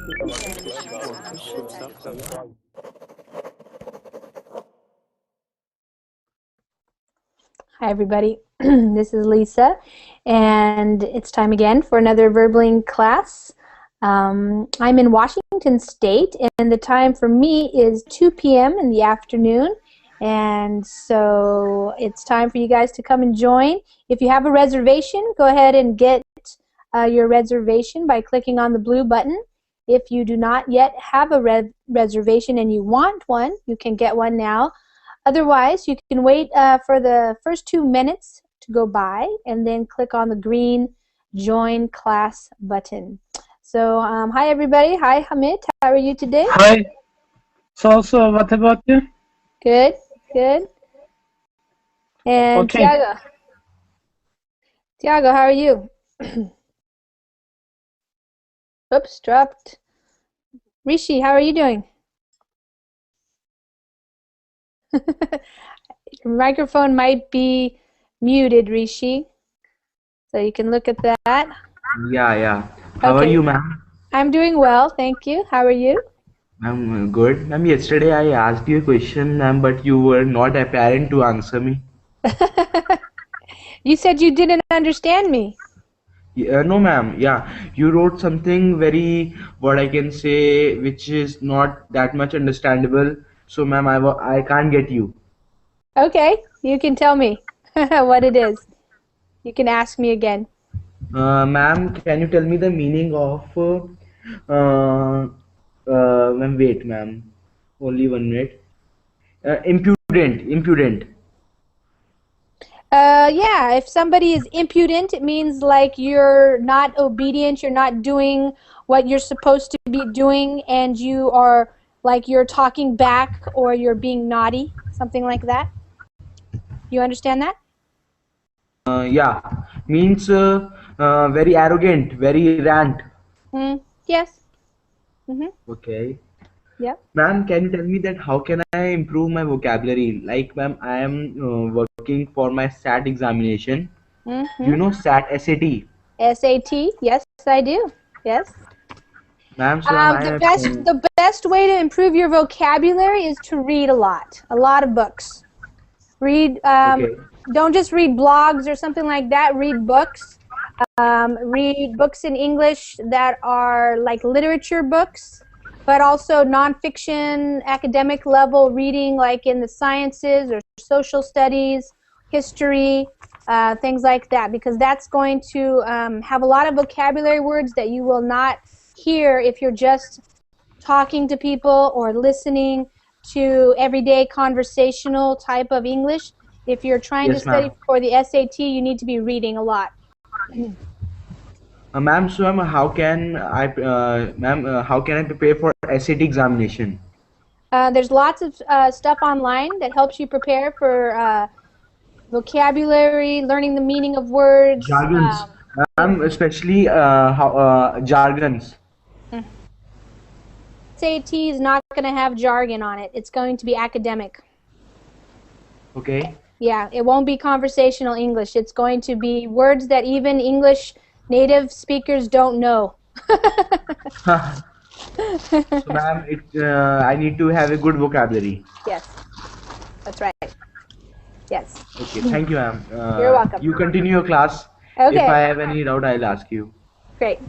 Hi everybody, this is Lisa, and it's time again for another Verbling class. I'm in Washington State, and the time for me is 2 p.m. in the afternoon, and so it's time for you guys to come and join. If you have a reservation, go ahead and get your reservation by clicking on the blue button. If you do not yet have a reservation and you want one, you can get one now. Otherwise, you can wait for the first 2 minutes to go by and then click on the green Join Class button. So, hi everybody. Hi Hamid. How are you today? Hi. So what about you? Good, good. And Okay. Tiago, how are you? Oops, dropped. Rishi, how are you doing? Your microphone might be muted, Rishi. So you can look at that. Yeah. How are you, ma'am? I'm doing well, thank you. How are you? I'm good. Ma'am, yesterday I asked you a question, ma'am, but you were not apparent to answer me. You said you didn't understand me. No, ma'am. Yeah, you wrote something very, what I can say, which is not that much understandable. So, ma'am, I can't get you. Okay, you can tell me what it is. You can ask me again. Ma'am, can you tell me the meaning of, ma'am, wait, ma'am. Only 1 minute. Impudent. Yeah, if somebody is impudent, it means like you're not obedient, you're not doing what you're supposed to be doing, and you are like you're talking back or you're being naughty, something like that. You understand that? Yeah, means very arrogant, very rant. Yes. Okay. Yep. Ma'am, can you tell me that how can I improve my vocabulary? Like, ma'am, I am working for my SAT examination. Do you know SAT, SAT? SAT? Yes, I do. Yes. Ma'am, so The best way to improve your vocabulary is to read a lot of books. Read. okay. Don't just read blogs or something like that. Read books. Read books in English that are like literature books, but also nonfiction, academic level reading, like in the sciences or social studies, history, things like that, because that's going to have a lot of vocabulary words that you will not hear if you're just talking to people or listening to everyday conversational type of English. If you're trying to study for the SAT, you need to be reading a lot. Ma'am, so how can how can I prepare for SAT examination? There's lots of stuff online that helps you prepare for vocabulary, learning the meaning of words. Jargons. Ma'am, especially jargons. SAT is not going to have jargon on it. It's going to be academic. Okay. Yeah, it won't be conversational English. It's going to be words that even English native speakers don't know. So, ma'am, I need to have a good vocabulary. Yes, that's right. Yes. Okay, thank you, ma'am. You're welcome. You continue your class. Okay. If I have any doubt, I'll ask you. Great.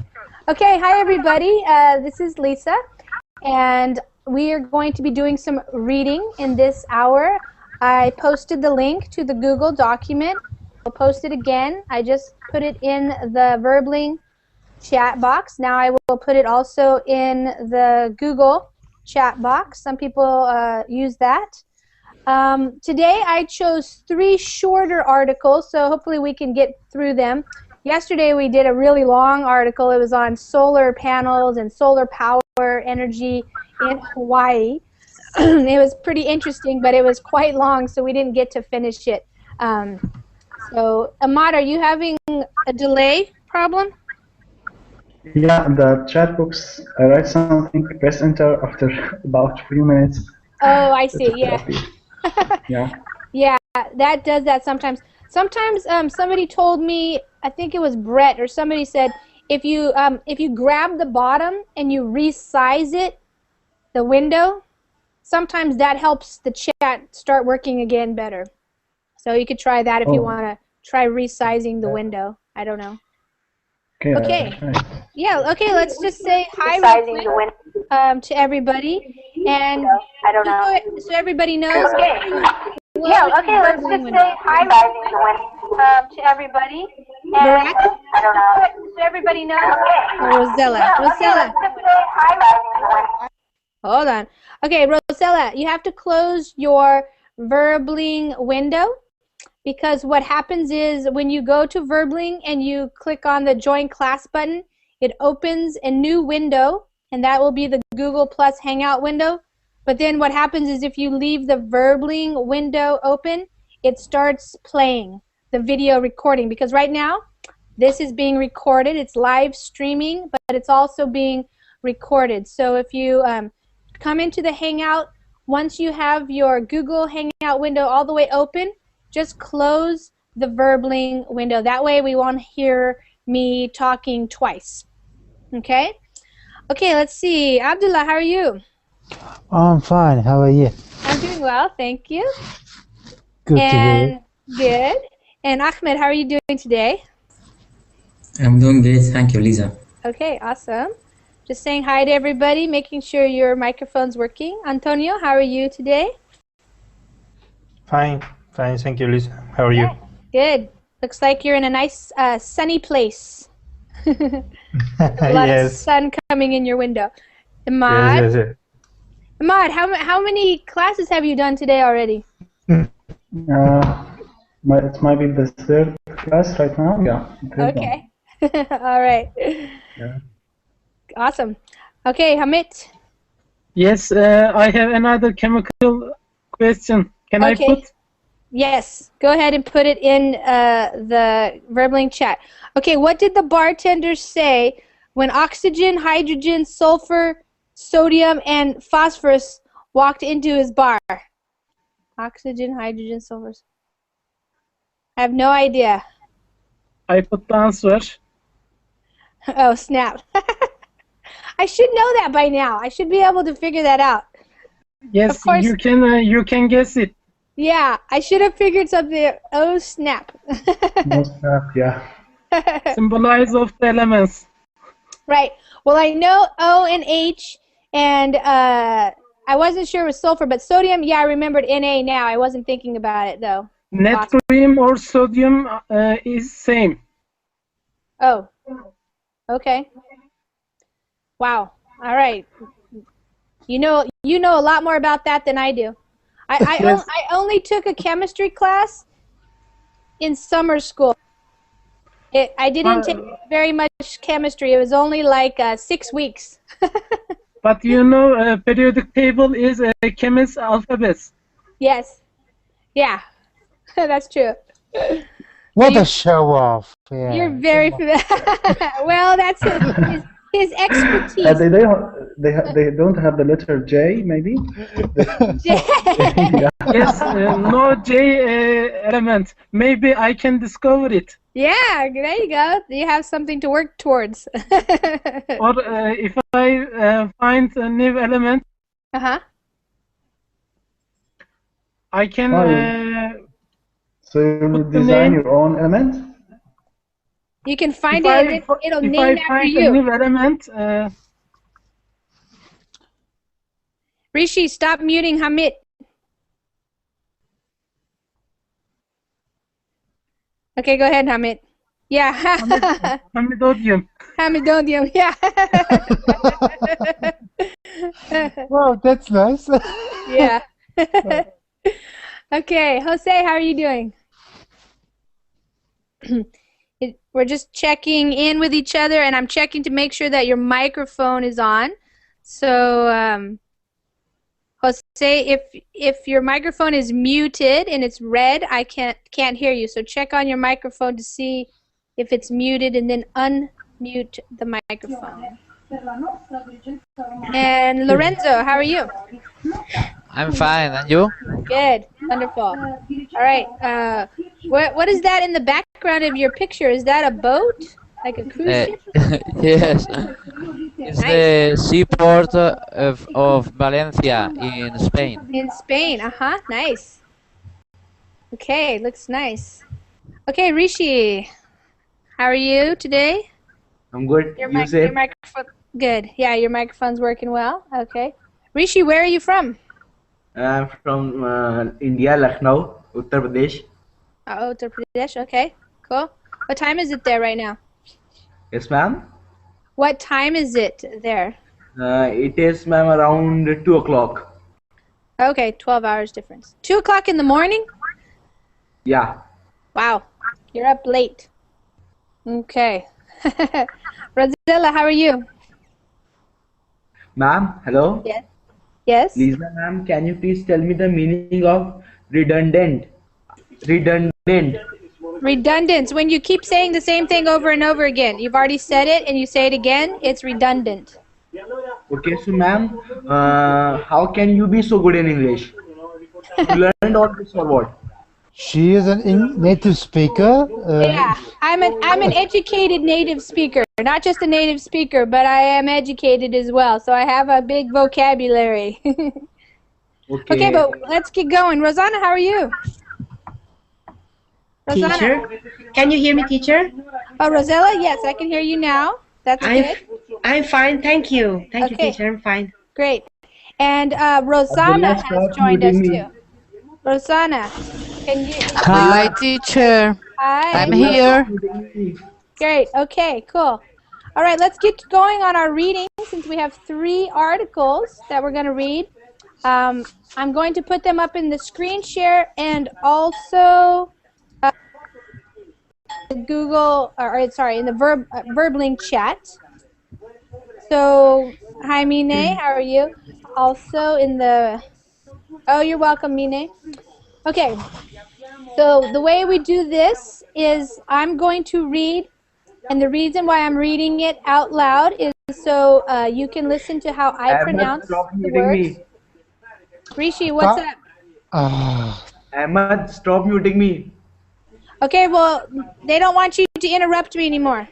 Okay, hi everybody. This is Lisa, and we are going to be doing some reading in this hour. I posted the link to the Google document. I'll post it again. I just put it in the Verbling chat box. Now I will put it also in the Google chat box. Some people use that. Today I chose 3 shorter articles, so hopefully we can get through them. Yesterday we did a really long article. It was on solar panels and solar power energy in Hawaii. It was pretty interesting, but it was quite long, so we didn't get to finish it. So, Ahmad, are you having a delay problem? Yeah, the chat box, I write something, press enter after about 3 minutes. Oh, I see, yeah. Yeah. Yeah, that does that sometimes. Sometimes somebody told me, I think it was Brett, or somebody said, if you grab the bottom and you resize it, the window, sometimes that helps the chat start working again better. So you could try that if you want to try resizing the window. I don't know. Okay. Yeah, okay, let's just say hi real quick, to everybody. And I don't know. so everybody knows. Okay. Yeah, okay, let's just say hi to everybody. Barack? I don't know. So everybody knows. Okay. Or Rosella. Yeah, okay, Rosella. let's just say hi. Hold on. Okay, Rosella, you have to close your Verbling window, because what happens is when you go to Verbling and you click on the Join Class button, it opens a new window, and that will be the Google Plus Hangout window. But then what happens is if you leave the Verbling window open, it starts playing the video recording, because right now this is being recorded. It's live streaming, but it's also being recorded. So if you come into the Hangout, once you have your Google Hangout window all the way open, just close the Verbling window. That way we won't hear me talking twice. Okay? Okay, let's see. Abdullah, how are you? I'm fine. How are you? I'm doing well, thank you. Good to hear. Good. And Ahmed, how are you doing today? I'm doing great, thank you, Lisa. Okay, awesome. Just saying hi to everybody, making sure your microphone's working. Antonio, how are you today? Fine, thank you, Lisa. How are you? Good. Looks like you're in a nice sunny place. A lot of sun coming in your window. Ahmad, Yes. Ahmad, how many classes have you done today already? It might be the third class right now. Yeah. Okay. All right. Yeah. Awesome. Okay, Hamid. Yes, I have another chemical question. Can I put? Yes, go ahead and put it in the Verbling chat. Okay, what did the bartender say when oxygen, hydrogen, sulfur, sodium, and phosphorus walked into his bar? Oxygen, hydrogen, sulfur. I have no idea. I put the answer. Oh, snap. I should know that by now. I should be able to figure that out. Yes, of course, you can guess it. Yeah, I should have figured something. Oh, snap. No snap, yeah. Symbolize of the elements. Right. Well, I know O and H, and I wasn't sure it was sulfur, but sodium, yeah, I remembered Na now. I wasn't thinking about it, though. Natrium or sodium is same. Oh, okay. Wow. All right. You know a lot more about that than I do. I only took a chemistry class in summer school. I didn't take very much chemistry. It was only like 6 weeks. But you know, periodic table is a chemist's alphabet. Yes. Yeah. That's true. What a show off. Yeah. You're very well, that's his expertise. They don't have the letter J, maybe? Yeah. Yes, no J element. Maybe I can discover it. Yeah, there you go. You have something to work towards. Or if I find a new element, I can. So you will design your own element? You can find it, and it'll name after you. If I find a new element. Rishi, stop muting Hamid. Okay, go ahead, Hamid. Yeah. Hamidodium. Hamidodium, yeah. Wow, that's nice. Yeah. Okay, Jose, how are you doing? We're just checking in with each other, and I'm checking to make sure that your microphone is on. So, Jose, if your microphone is muted and it's red, I can't hear you. So check on your microphone to see if it's muted, and then unmute the microphone. And Lorenzo, how are you? I'm fine, and you? Good, wonderful. All right, what is that in the background of your picture? Is that a boat? Like a cruise ship? Yes. It's the seaport of Valencia in Spain. In Spain, nice. Okay, looks nice. Okay, Rishi, how are you today? I'm good. Your You microphone, good. Yeah, your microphone's working well. Okay. Rishi, where are you from? I'm from India, Lucknow, Uttar Pradesh. Oh, Uttar Pradesh. Okay, cool. What time is it there right now? Yes, ma'am. What time is it there? It is, ma'am, around 2 o'clock. Okay, 12 hours difference. 2 o'clock in the morning? Yeah. Wow, you're up late. Okay. Rosella, how are you? Ma'am, hello? Yes. Yes? Lisa, ma'am, can you please tell me the meaning of redundant? Redundant. Redundant. When you keep saying the same thing over and over again. You've already said it and you say it again, it's redundant. Okay, so ma'am, how can you be so good in English? You learned all this or what? She is an native speaker. Yeah, I'm an educated native speaker. Not just a native speaker, but I am educated as well. So I have a big vocabulary. Okay, but let's get going. Rosanna, how are you? Rosanna. Teacher? Can you hear me, teacher? Oh, Rosella, yes, I can hear you now. That's good. I'm fine, thank you. Thank you, Okay. teacher, I'm fine. Great. And Rosanna has joined us too. Rosanna, can you? Hi, teacher. Hi. I'm here. Great. Okay, cool. All right, let's get going on our reading since we have 3 articles that we're going to read. I'm going to put them up in the screen share and also Google, or sorry, in the VerbLink chat. So, hi Mine, how are you? Also in the, oh, you're welcome, Mine. Okay, so the way we do this is I'm going to read, and the reason why I'm reading it out loud is so you can listen to how I pronounce the words. Rishi, what's up? Ahmad, stop muting me. Okay, well, they don't want you to interrupt me anymore.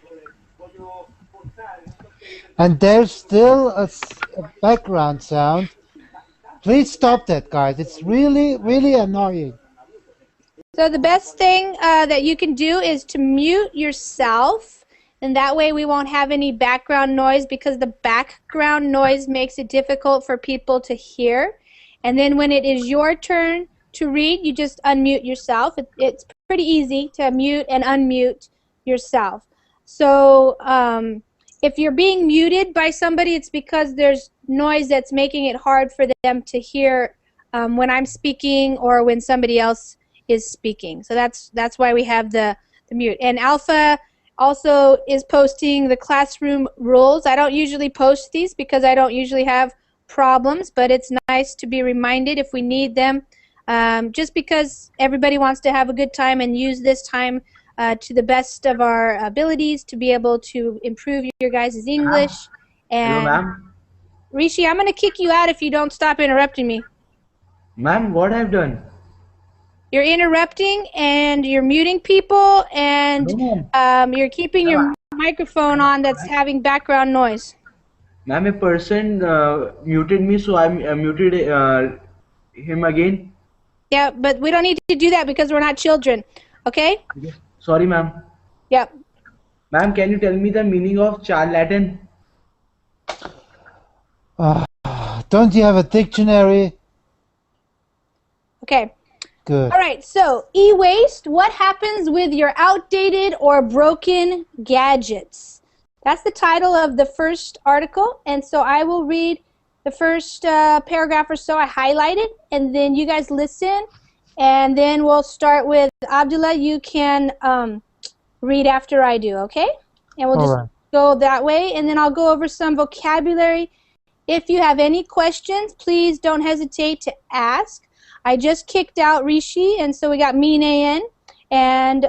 And there's still a background sound. Please stop that, guys. It's really, really annoying. So the best thing that you can do is to mute yourself, and that way we won't have any background noise, because the background noise makes it difficult for people to hear. And then when it is your turn to read, you just unmute yourself. It's pretty easy to mute and unmute yourself. So if you're being muted by somebody, it's because there's noise that's making it hard for them to hear when I'm speaking or when somebody else is speaking. So that's why we have the mute. And Alpha also is posting the classroom rules. I don't usually post these because I don't usually have problems, but it's nice to be reminded if we need them, just because everybody wants to have a good time and use this time to the best of our abilities to be able to improve your guys' English. And hello, ma'am. Rishi, I'm going to kick you out if you don't stop interrupting me. Ma'am, what I've done? You're interrupting and you're muting people, and you're keeping your microphone on that's having background noise. Ma'am, a person muted me, so I muted him again. Yeah, but we don't need to do that because we're not children, okay? Sorry, ma'am. Yep. Ma'am, can you tell me the meaning of charlatan? Don't you have a dictionary? Okay. Good. All right, so e-waste, what happens with your outdated or broken gadgets? That's the title of the first article, and so I will read the first paragraph or so I highlighted, and then you guys listen, and then we'll start with Abdullah. You can read after I do, okay? And we'll just go that way, and then I'll go over some vocabulary. If you have any questions, please don't hesitate to ask. I just kicked out Rishi, and so we got Mine in, and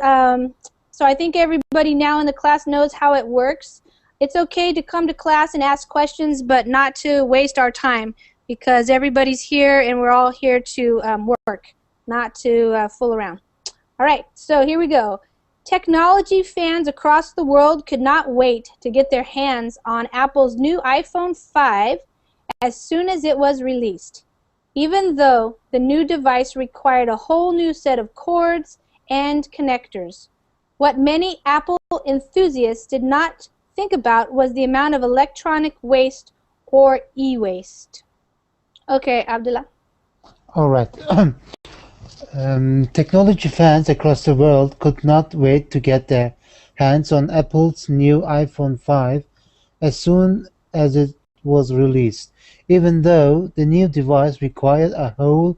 so I think everybody now in the class knows how it works. It's okay to come to class and ask questions, but not to waste our time, because everybody's here and we're all here to work, not to fool around. All right, so here we go. Technology fans across the world could not wait to get their hands on Apple's new iPhone 5 as soon as it was released, even though the new device required a whole new set of cords and connectors. What many Apple enthusiasts did not think about was the amount of electronic waste or e-waste. Okay, Abdullah. All right. Technology fans across the world could not wait to get their hands on Apple's new iPhone 5 as soon as it was released, even though the new device required a whole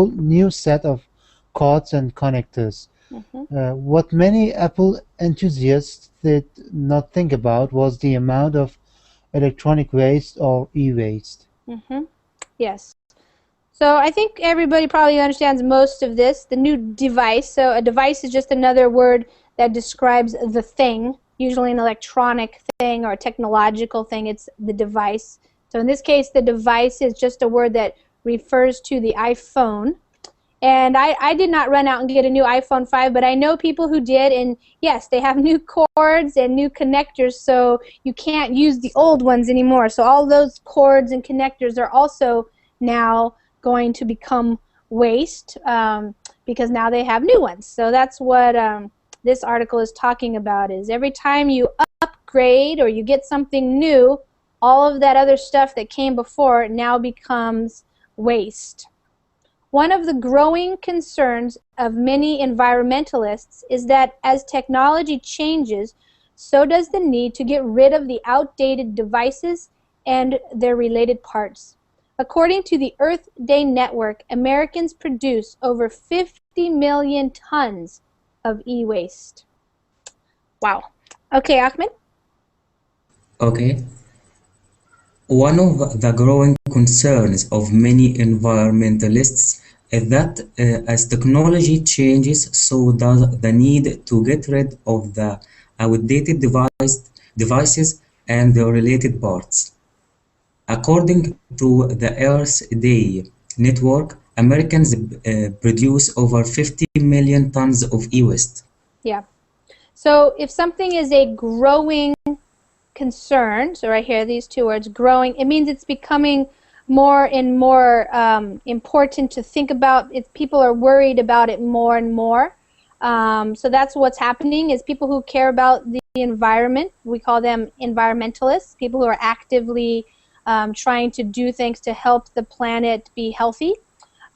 new set of cords and connectors. What many Apple enthusiasts did not think about was the amount of electronic waste or e-waste. Yes. So I think everybody probably understands most of this. The new device. So a device is just another word that describes the thing, usually an electronic thing or a technological thing. It's the device. So in this case, the device is just a word that refers to the iPhone. And I did not run out and get a new iPhone 5, but I know people who did, and yes, they have new cords and new connectors, so you can't use the old ones anymore. So all those cords and connectors are also now going to become waste because now they have new ones. So that's what this article is talking about, is every time you upgrade or you get something new, all of that other stuff that came before now becomes waste. One of the growing concerns of many environmentalists is that as technology changes, so does the need to get rid of the outdated devices and their related parts. According to the Earth Day Network, Americans produce over 50 million tons of e-waste. Wow. Okay, Ahmed? Okay. One of the growing concerns of many environmentalists is that as technology changes, so does the need to get rid of the outdated devices and their related parts. According to the Earth Day Network, Americans produce over 50 million tons of e-waste. Yeah. So if something is a growing concern, so right here, these two words, growing, it means it's becoming more and more important to think about. People are worried about it more and more. So that's what's happening, is people who care about the environment, we call them environmentalists, people who are actively trying to do things to help the planet be healthy.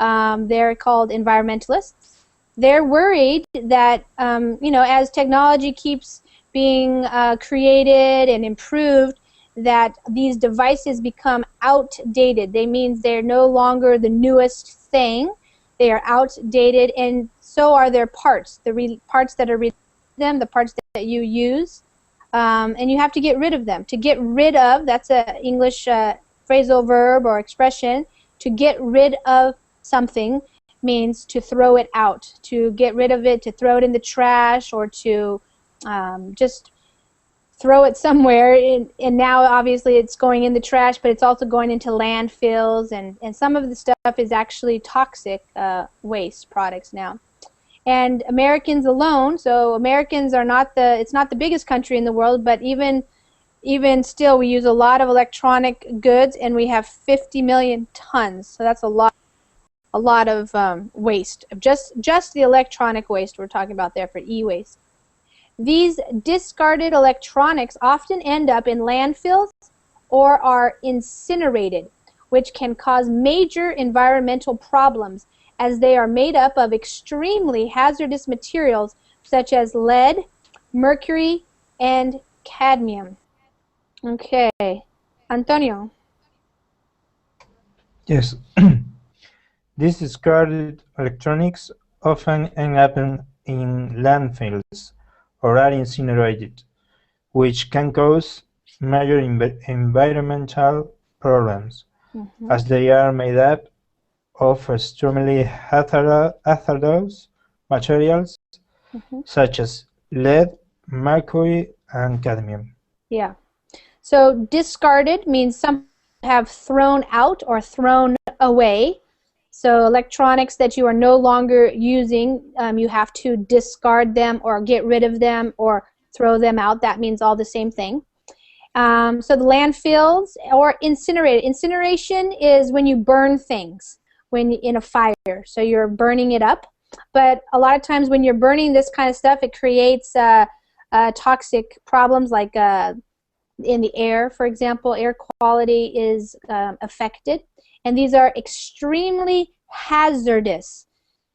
They're called environmentalists. They're worried that, you know, as technology keeps being created and improved, that these devices become outdated. They means they're no longer the newest thing. They are outdated, and so are their parts, the parts that are related to them, the parts that you use, and you have to get rid of them. To get rid of, that's an English phrasal verb or expression. To get rid of something means to throw it out, to get rid of it, to throw it in the trash, or to just throw it somewhere. And now obviously it's going in the trash, but it's also going into landfills, and some of the stuff is actually toxic waste products now. And Americans alone, so Americans are not it's not the biggest country in the world, but even still we use a lot of electronic goods, and we have 50 million tons. So that's a lot of waste, just the electronic waste we're talking about there for e-waste. These discarded electronics often end up in landfills or are incinerated, which can cause major environmental problems as they are made up of extremely hazardous materials such as lead, mercury, and cadmium. Okay, Antonio. Yes. These discarded electronics often end up in landfills or are incinerated, which can cause major environmental problems, as they are made up of extremely hazardous materials such as lead, mercury, and cadmium. Yeah. So discarded means some have thrown out or thrown away. So electronics that you are no longer using, you have to discard them or get rid of them or throw them out. That means all the same thing. So the landfills or incinerate. Incineration is when you burn things in a fire. So you're burning it up. But a lot of times when you're burning this kind of stuff, it creates toxic problems like in the air, for example. Air quality is affected. And these are extremely hazardous.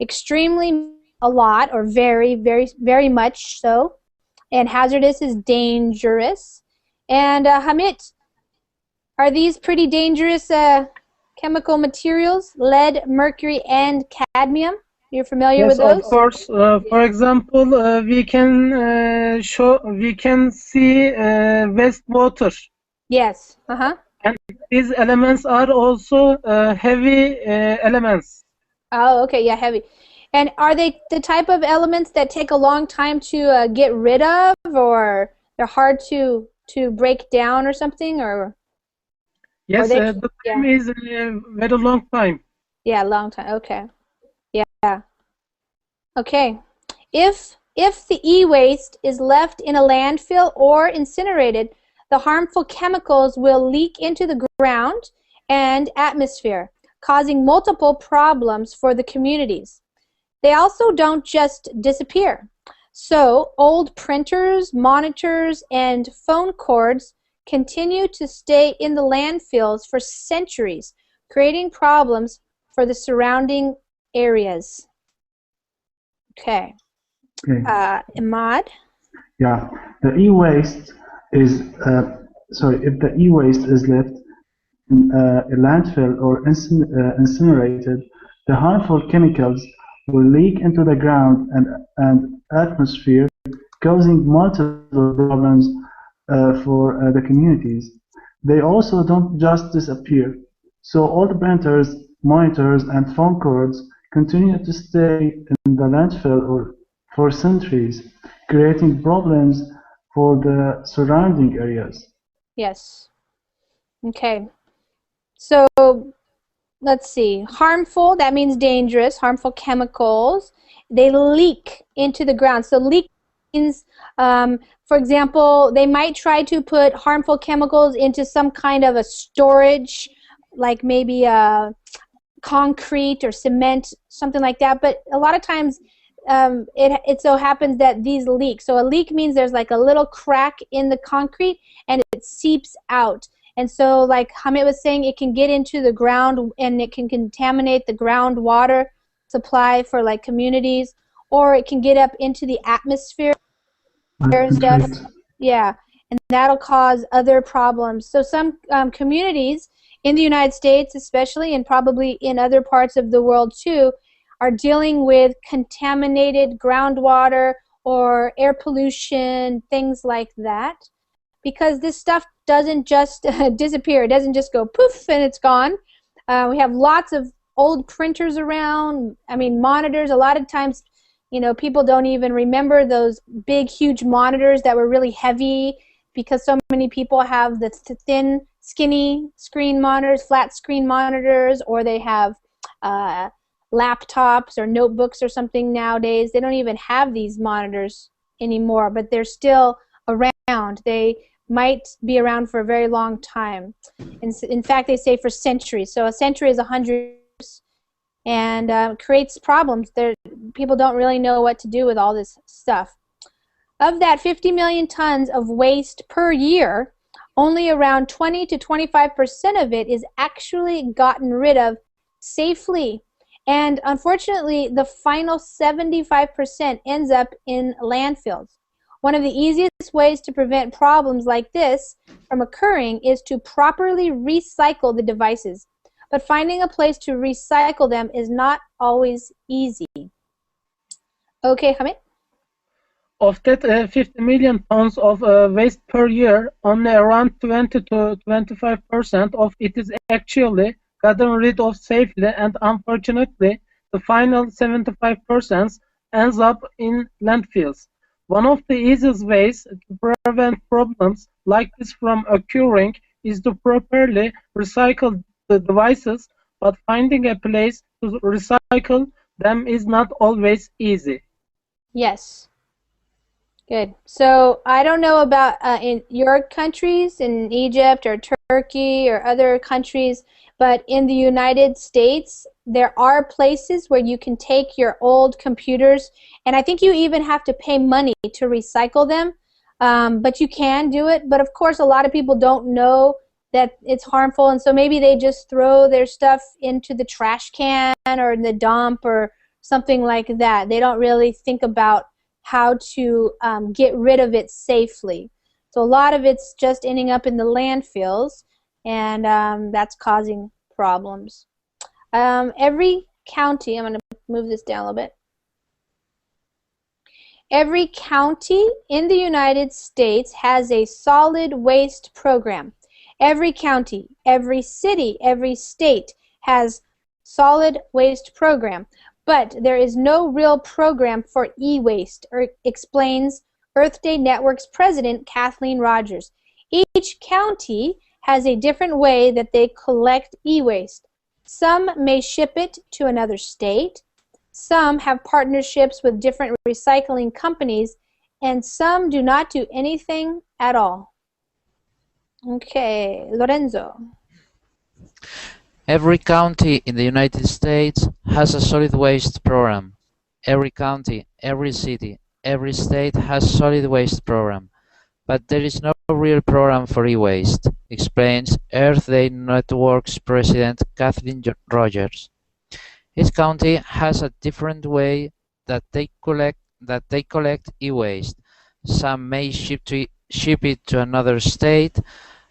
Extremely a lot or very, very, very much so. And hazardous is dangerous. And Hamid, are these pretty dangerous chemical materials? Lead, mercury, and cadmium? You're familiar with those? Yes, of course. For example, we can see wastewater. Yes. And these elements are also heavy elements. Oh, okay. Yeah, heavy. And are they the type of elements that take a long time to get rid of, or they're hard to break down or something, or? Yes, the time is a very long time. Yeah, long time. Okay. Yeah. Okay. If the e-waste is left in a landfill or incinerated, the harmful chemicals will leak into the ground and atmosphere, causing multiple problems for the communities. They also don't just disappear. So old printers, monitors, and phone cords continue to stay in the landfills for centuries, creating problems for the surrounding areas. Okay. Ahmad? Yeah, the e-waste is, if the e-waste is left in a landfill or incinerated, the harmful chemicals will leak into the ground and atmosphere, causing multiple problems for the communities. They also don't just disappear. So all the printers, monitors, and phone cords continue to stay in the landfill or for centuries, creating problems for the surrounding areas. Yes. Okay. So let's see. Harmful, that means dangerous, harmful chemicals. They leak into the ground. So leak means, for example, they might try to put harmful chemicals into some kind of a storage, like maybe concrete or cement, something like that. But a lot of times it so happens that these leak. So a leak means there's like a little crack in the concrete and it seeps out. And so, like Hamid was saying, it can get into the ground and it can contaminate the groundwater supply for like communities, or it can get up into the atmosphere. Yeah, and that'll cause other problems. So some communities in the United States especially, and probably in other parts of the world too, are dealing with contaminated groundwater or air pollution, things like that, because this stuff doesn't just disappear. It doesn't just go poof and it's gone. We have lots of old printers around. I mean, monitors. A lot of times, you know, people don't even remember those big, huge monitors that were really heavy, because so many people have the thin, skinny screen monitors, flat screen monitors, or they have laptops or notebooks or something nowadays. They don't even have these monitors anymore, but they're still around. They might be around for a very long time. In fact, they say for centuries. So a century is 100 years, and creates problems. People don't really know what to do with all this stuff. Of that 50 million tons of waste per year, only around 20 to 25% of it is actually gotten rid of safely. And unfortunately, the final 75% ends up in landfills. One of the easiest ways to prevent problems like this from occurring is to properly recycle the devices. But finding a place to recycle them is not always easy. Okay, Hamid? Of that 50 million tons of waste per year, only around 20 to 25% of it is actually gotten rid of safely, and unfortunately, the final 75% ends up in landfills. One of the easiest ways to prevent problems like this from occurring is to properly recycle the devices, but finding a place to recycle them is not always easy. Yes. Good. So I don't know about in your countries, in Egypt or Turkey or other countries, but in the United States, there are places where you can take your old computers, and I think you even have to pay money to recycle them, but you can do it. But of course, a lot of people don't know that it's harmful, and so maybe they just throw their stuff into the trash can or in the dump or something like that. They don't really think about how to get rid of it safely. So a lot of it's just ending up in the landfills, and that's causing problems. Every county, I'm going to move this down a little bit. Every county in the United States has a solid waste program. Every county, every city, every state has solid waste program. But there is no real program for e-waste, explains Earth Day Network's president, Kathleen Rogers. Each county has a different way that they collect e-waste. Some may ship it to another state, some have partnerships with different recycling companies, and some do not do anything at all. Okay, Lorenzo. Every county in the United States has a solid waste program. Every county, every city, every state has a solid waste program. But there is no real program for e-waste, explains Earth Day Network's president Kathleen Rogers. Each county has a different way that they collect e-waste. Some may ship it to another state.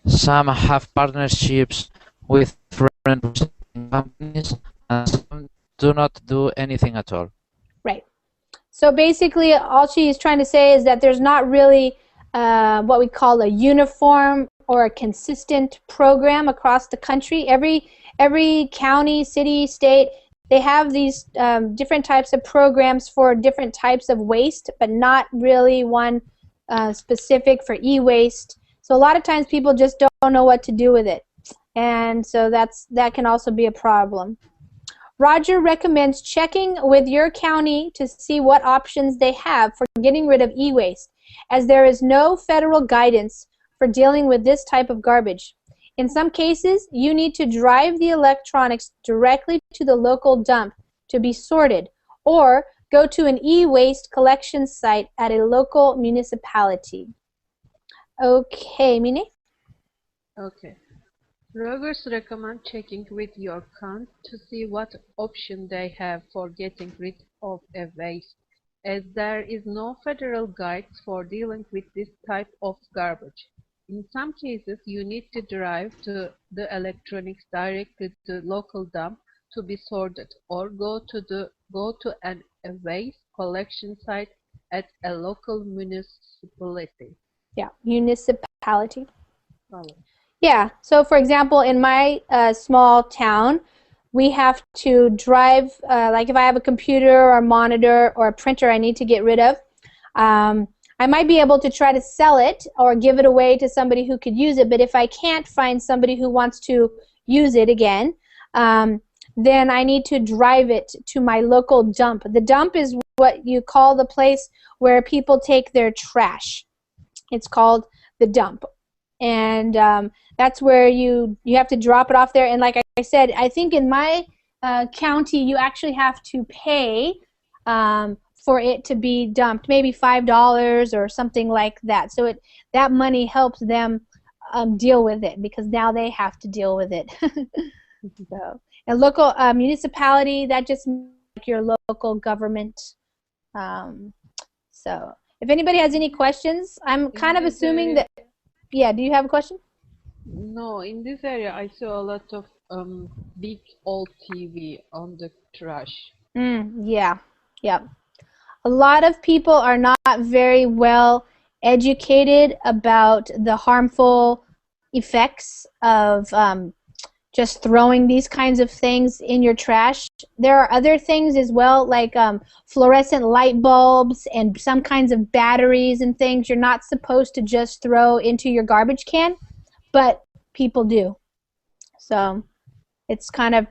Some have partnerships with different companies, and some do not do anything at all. Right. So basically, all she is trying to say is that there's not really what we call a uniform or a consistent program across the country. Every county, city, state, they have these different types of programs for different types of waste, but not really one specific for e-waste. So a lot of times people just don't know what to do with it. And so that can also be a problem. Roger recommends checking with your county to see what options they have for getting rid of e-waste, as there is no federal guidance for dealing with this type of garbage. In some cases, you need to drive the electronics directly to the local dump to be sorted, or go to an e-waste collection site at a local municipality. Okay, Mine? Okay. Rogers recommend checking with your county to see what option they have for getting rid of a waste, as there is no federal guides for dealing with this type of garbage. In some cases, you need to drive to the electronics directly to the local dump to be sorted, or go to a waste collection site at a local municipality. Yeah, municipality. Probably. Yeah, so for example, in my small town, we have to drive, like if I have a computer or a monitor or a printer I need to get rid of, I might be able to try to sell it or give it away to somebody who could use it, but if I can't find somebody who wants to use it again, then I need to drive it to my local dump. The dump is what you call the place where people take their trash. It's called the dump. And that's where you have to drop it off there. And like I said, I think in my county you actually have to pay for it to be dumped, maybe $5 or something like that. So that money helps them deal with it, because now they have to deal with it. So, a local municipality, that just means like your local government. So if anybody has any questions, I'm kind of assuming that. Yeah, do you have a question? No, in this area I saw a lot of big old TV on the trash. Yeah. A lot of people are not very well educated about the harmful effects of just throwing these kinds of things in your trash. There are other things as well, like fluorescent light bulbs and some kinds of batteries and things you're not supposed to just throw into your garbage can, but people do. So It's kind of,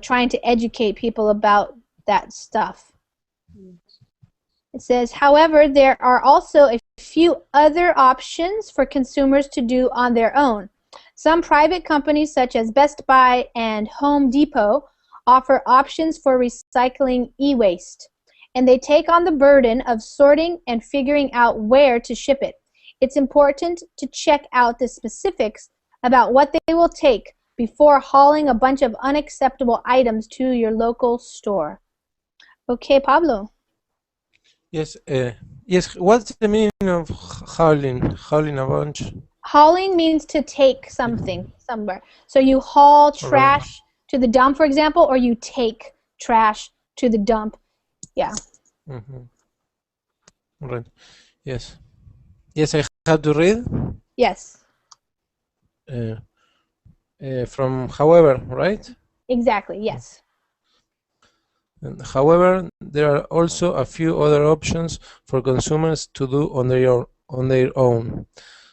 trying to educate people about that stuff. It says, however, there are also a few other options for consumers to do on their own. Some private companies such as Best Buy and Home Depot offer options for recycling e-waste, and they take on the burden of sorting and figuring out where to ship it. It's important to check out the specifics about what they will take before hauling a bunch of unacceptable items to your local store. Okay, Pablo. Yes, yes. What's the meaning of hauling? Hauling a bunch? Hauling means to take something somewhere. So you haul trash to the dump, for example, or you take trash to the dump. Yeah. Right. Yes. Yes, I have to read. Yes. From however, right? Exactly. Yes. And however, there are also a few other options for consumers to do on their own.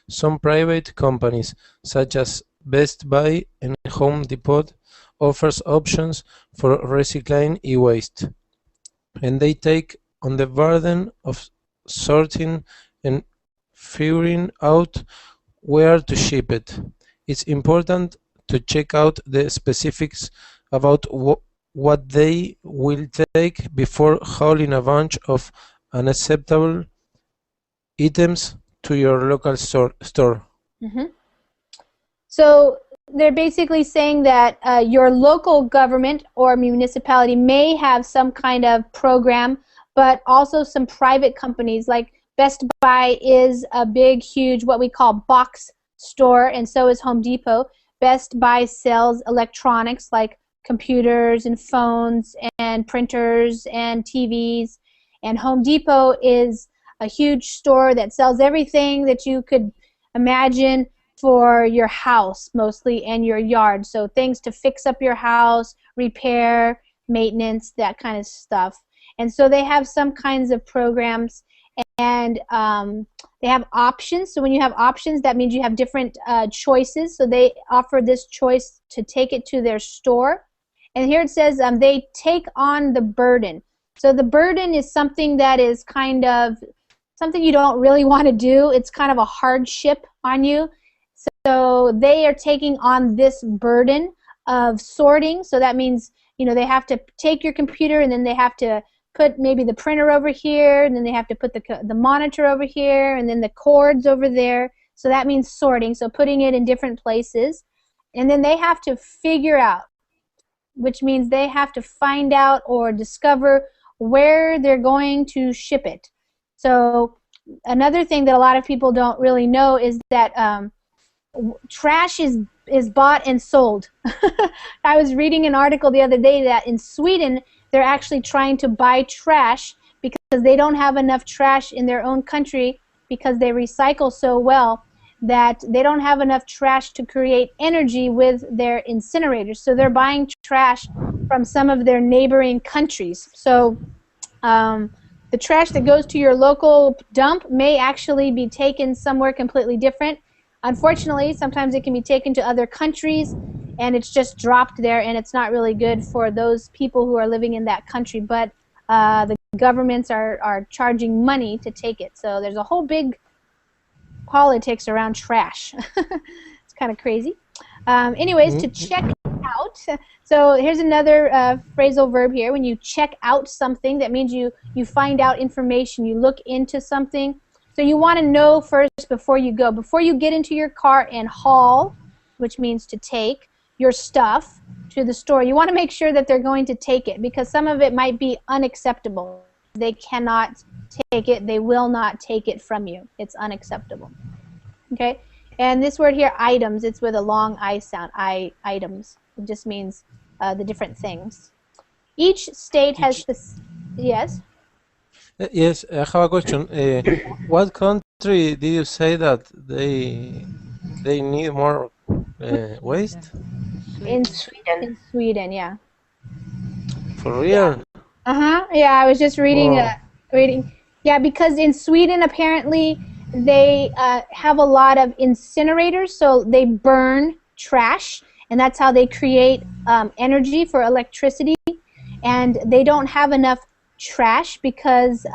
Some private companies, such as Best Buy and Home Depot, offers options for recycling e-waste, and they take on the burden of sorting and figuring out where to ship it. It's important to check out the specifics about what they will take before hauling a bunch of unacceptable items to your local store. So they're basically saying that your local government or municipality may have some kind of program, but also some private companies like Best Buy is a big, huge, what we call box store, and so is Home Depot. Best Buy sells electronics like computers and phones and printers and TVs, and Home Depot is a huge store that sells everything that you could imagine for your house mostly and your yard. So things to fix up your house, repair, maintenance, that kind of stuff. And so they have some kinds of programs, and they have options. So when you have options, that means you have different choices. So they offer this choice to take it to their store. And here it says they take on the burden. So the burden is something that is kind of something you don't really want to do. It's kind of a hardship on you. So they are taking on this burden of sorting. So that means, they have to take your computer, and then they have to put maybe the printer over here, and then they have to put the monitor over here, and then the cords over there. So that means sorting, so putting it in different places. And then they have to figure out, which means they have to find out or discover where they're going to ship it. So another thing that a lot of people don't really know is that trash is bought and sold. I was reading an article the other day that in Sweden they're actually trying to buy trash because they don't have enough trash in their own country because they recycle so well that they don't have enough trash to create energy with their incinerators. So they're buying trash from some of their neighboring countries. So the trash that goes to your local dump may actually be taken somewhere completely different. Unfortunately, sometimes it can be taken to other countries, and it's just dropped there, and it's not really good for those people who are living in that country. But the governments are charging money to take it. So there's a whole big politics around trash. It's kind of crazy. Anyways, to check out, so here's another phrasal verb here. When you check out something, that means you find out information, you look into something. So you want to know first before you go. Before you get into your car and haul, which means to take your stuff to the store, you want to make sure that they're going to take it, because some of it might be unacceptable. They cannot take it. They will not take it from you. It's unacceptable. Okay? And this word here, items, it's with a long I sound. Items. It just means the different things. Each state has this. Yes? Yes, I have a question. What country did you say that they need more waste? In Sweden. In Sweden, yeah. For real? Yeah, I was just reading. Yeah, because in Sweden apparently they have a lot of incinerators, so they burn trash, and that's how they create energy for electricity. And they don't have enough trash because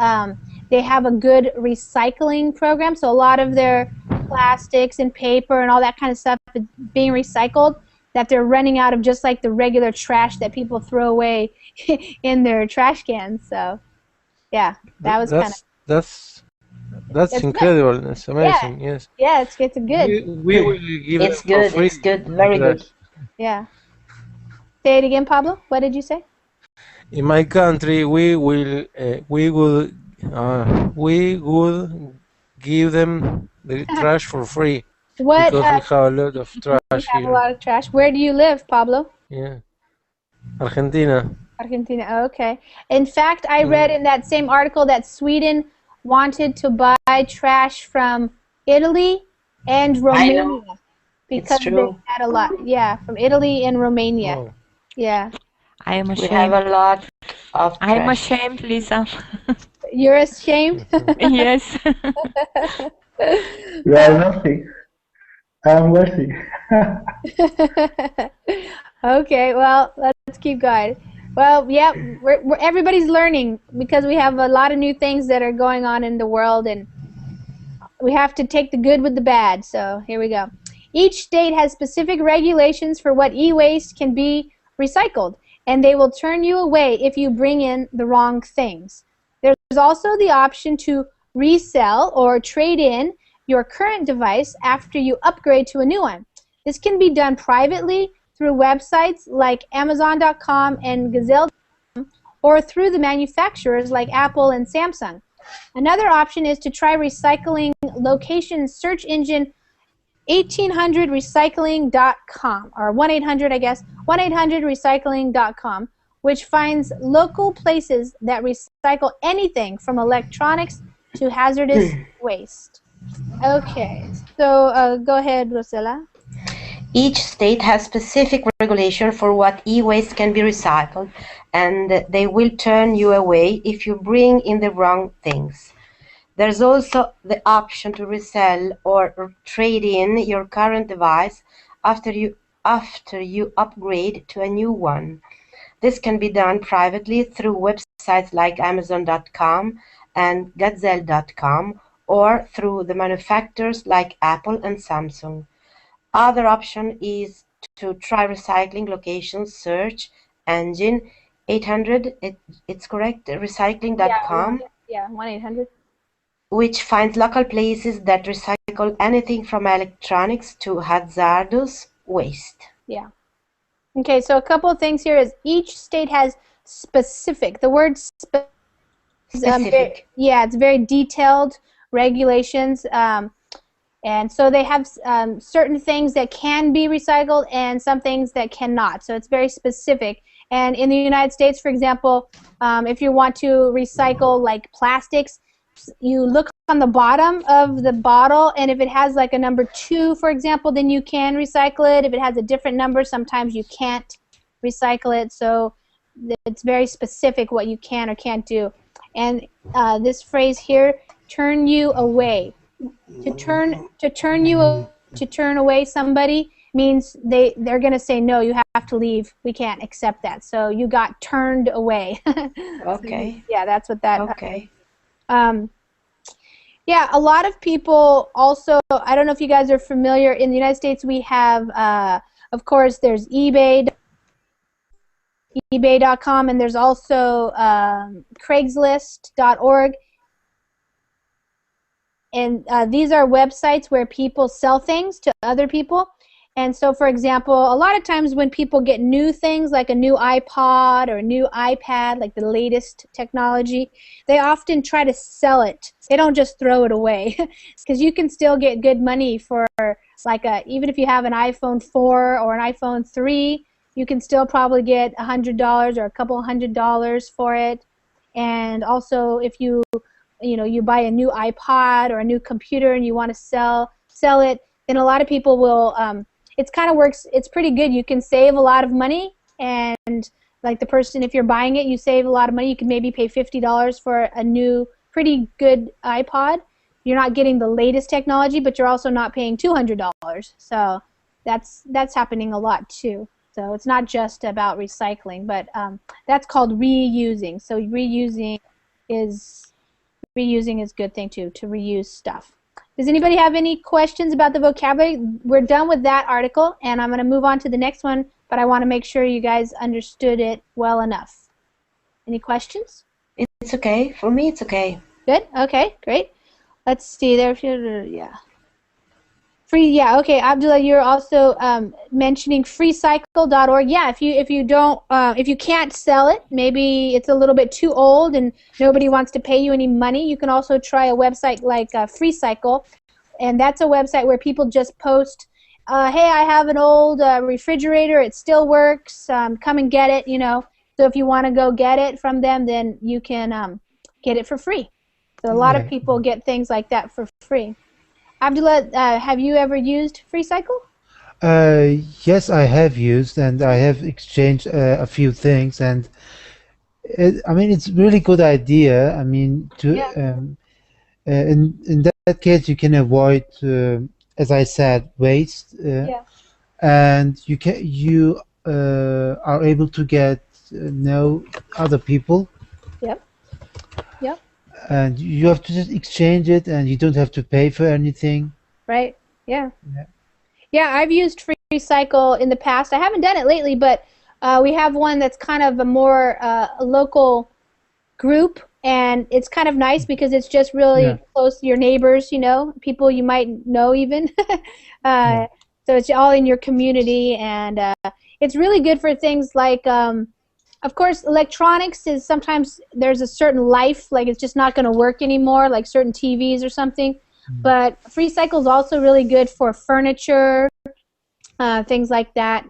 they have a good recycling program. So a lot of their plastics and paper and all that kind of stuff is being recycled, that they're running out of just like the regular trash that people throw away in their trash cans. So yeah, that was kind of... That's incredible. That's amazing. Yeah. Yes. Yeah, it's good. We will give It's them for good. free. It's good. Very good. Yeah. Say it again, Pablo. What did you say? In my country, we would give them the trash for free What? because we have a lot of You trash have a here. lot of trash. Where do you live, Pablo? Yeah, Argentina. Argentina. Oh, okay. In fact, I read in that same article that Sweden wanted to buy trash from Italy and Romania because they had a lot. Yeah, from Italy and Romania. Oh. Yeah. I am ashamed. We have a lot of trash. I'm ashamed, Lisa. You're ashamed? Yes. You are nothing. I'm worthy. Okay, well, let's keep going. Well, yeah, everybody's learning because we have a lot of new things that are going on in the world, and we have to take the good with the bad. So here we go. Each state has specific regulations for what e-waste can be recycled, and they will turn you away if you bring in the wrong things. There's also the option to resell or trade in your current device after you upgrade to a new one. This can be done privately through websites like Amazon.com and Gazelle.com, or through the manufacturers like Apple and Samsung. Another option is to try recycling location search engine 1800recycling.com, or 1-800, I guess, 1-800recycling.com, which finds local places that recycle anything from electronics to hazardous waste. Okay, so go ahead, Rosella. Each state has specific regulation for what e-waste can be recycled, and they will turn you away if you bring in the wrong things. There's also the option to resell or trade in your current device after you upgrade to a new one. This can be done privately through websites like Amazon.com and Gazelle.com, or through the manufacturers like Apple and Samsung. Other option is to try recycling location search engine 800. It's correct, recycling.com. Yeah, 1-800. Which finds local places that recycle anything from electronics to hazardous waste. Yeah. Okay, so a couple of things here is each state has specific. The word specific. It's very detailed regulations. And so they have certain things that can be recycled and some things that cannot. So it's very specific. And in the United States, for example, if you want to recycle like plastics, you look on the bottom of the bottle, and if it has like a number 2, for example, then you can recycle it. If it has a different number, sometimes you can't recycle it. So it's very specific what you can or can't do. And this phrase here, turn you away. To turn away somebody means they're going to say, no, you have to leave. We can't accept that. So you got turned away. Okay. Yeah, that's what that. Okay. Yeah, a lot of people also, I don't know if you guys are familiar, in the United States we have, of course, there's eBay.com, and there's also Craigslist.org. And these are websites where people sell things to other people. And so, for example, a lot of times when people get new things like a new iPod or a new iPad, like the latest technology, they often try to sell it. They don't just throw it away, because you can still get good money for like even if you have an iPhone 4 or an iPhone 3, you can still probably get $100 or a couple $100 for it. And also, if you buy a new iPod or a new computer and you want to sell it, then a lot of people will. It kind of works. It's pretty good. You can save a lot of money, and like the person, if you're buying it, you save a lot of money. You can maybe pay $50 for a new, pretty good iPod. You're not getting the latest technology, but you're also not paying $200. So that's happening a lot too. So it's not just about recycling, but that's called reusing. So reusing is a good thing too, to reuse stuff. Does anybody have any questions about the vocabulary? We're done with that article, and I'm going to move on to the next one, but I want to make sure you guys understood it well enough. Any questions? It's okay. For me, it's okay. Good? Okay, great. Let's see there. Yeah. Okay, Abdullah, you're also mentioning freecycle.org. Yeah, if you can't sell it, maybe it's a little bit too old and nobody wants to pay you any money, you can also try a website like Freecycle, and that's a website where people just post, hey, I have an old refrigerator, it still works, come and get it, So if you want to go get it from them, then you can get it for free. So a lot of people get things like that for free. Abdullah, have you ever used Freecycle? Yes, I have used, and I have exchanged a few things, and it's really good idea. In that case, you can avoid, as I said, waste, and you are able to get know other people. Yep. And you have to just exchange it, and you don't have to pay for anything. Right. Yeah. Yeah, I've used Freecycle in the past. I haven't done it lately, but we have one that's kind of a more local group, and it's kind of nice because it's just really close to your neighbors, people you might know even. So it's all in your community, and it's really good for things like of course, electronics is sometimes there's a certain life, like it's just not going to work anymore, like certain TVs or something. But Freecycle is also really good for furniture, things like that.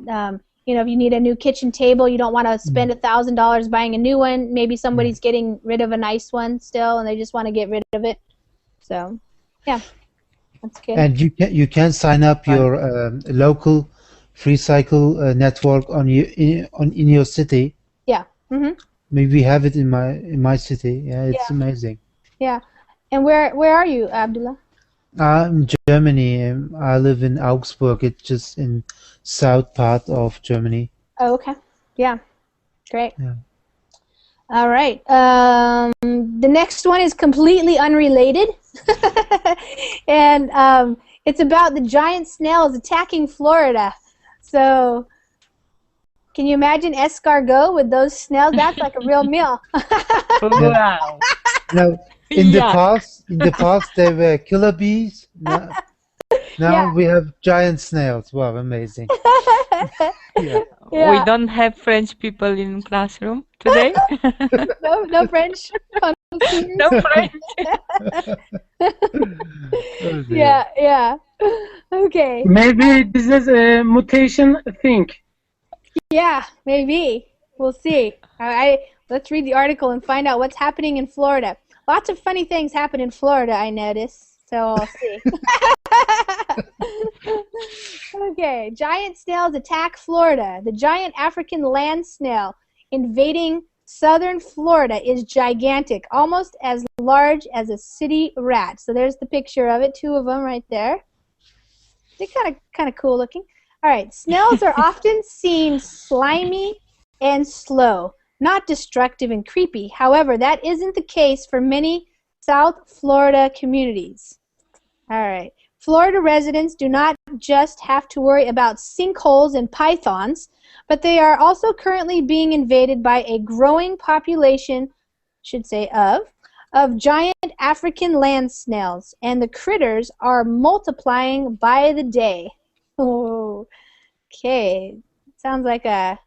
If you need a new kitchen table, you don't want to spend $1,000 buying a new one. Maybe somebody's getting rid of a nice one still, and they just want to get rid of it. So, yeah, that's good. And you can sign up your local Freecycle network in your city. Yeah. Mm-hmm. Maybe we have it in my city. Yeah, it's amazing. Yeah. And where are you, Abdullah? I'm Germany. I live in Augsburg. It's just in south part of Germany. Oh, okay. Yeah. Great. Yeah. All right. The next one is completely unrelated. And it's about the giant snails attacking Florida. So can you imagine escargot with those snails? That's like a real meal. Wow. Now, in the past, they were killer bees. Now we have giant snails. Wow, amazing. We don't have French people in classroom today. No French. No French. Yeah. Okay. Maybe this is a mutation thing. Yeah, maybe. We'll see. Let's read the article and find out what's happening in Florida. Lots of funny things happen in Florida, I notice. So I'll see. Okay. Giant snails attack Florida. The giant African land snail invading southern Florida is gigantic, almost as large as a city rat. So there's the picture of it, two of them right there. They're kind of cool looking. All right, snails are often seen slimy and slow, not destructive and creepy. However, that isn't the case for many South Florida communities. All right, Florida residents do not just have to worry about sinkholes and pythons, but they are also currently being invaded by a growing population, of giant African land snails, and the critters are multiplying by the day. Oh, okay. Sounds like a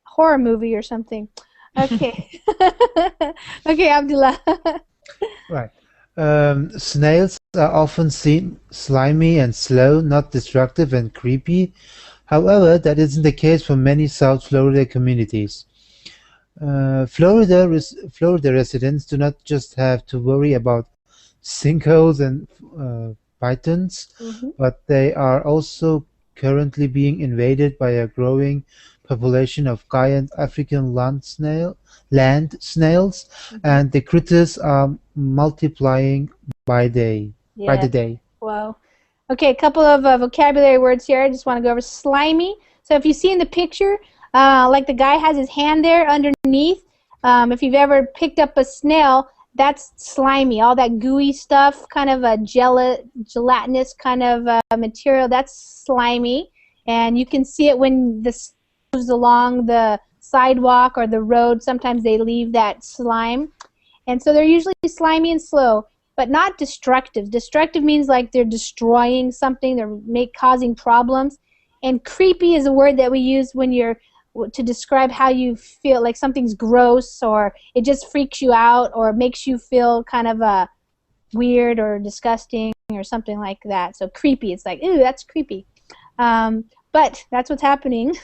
horror movie or something. Okay. Okay, Abdullah. Right. Snails are often seen slimy and slow, not destructive and creepy. However, that isn't the case for many South Florida communities. Florida residents do not just have to worry about sinkholes and pythons, but they are also currently being invaded by a growing population of giant African land snails, and the critters are multiplying by the day. Wow. Okay, a couple of vocabulary words here. I just want to go over slimy. So if you see in the picture, like the guy has his hand there underneath, if you've ever picked up a snail, that's slimy. All that gooey stuff, kind of a gelatinous kind of material, that's slimy. And you can see it when this moves along the sidewalk or the road. Sometimes they leave that slime. And so they're usually slimy and slow, but not destructive. Destructive means like they're destroying something, they're causing problems. And creepy is a word that we use when you're to describe how you feel, like something's gross or it just freaks you out or makes you feel kind of weird or disgusting or something like that. So creepy, it's like, ooh, that's creepy. But that's what's happening.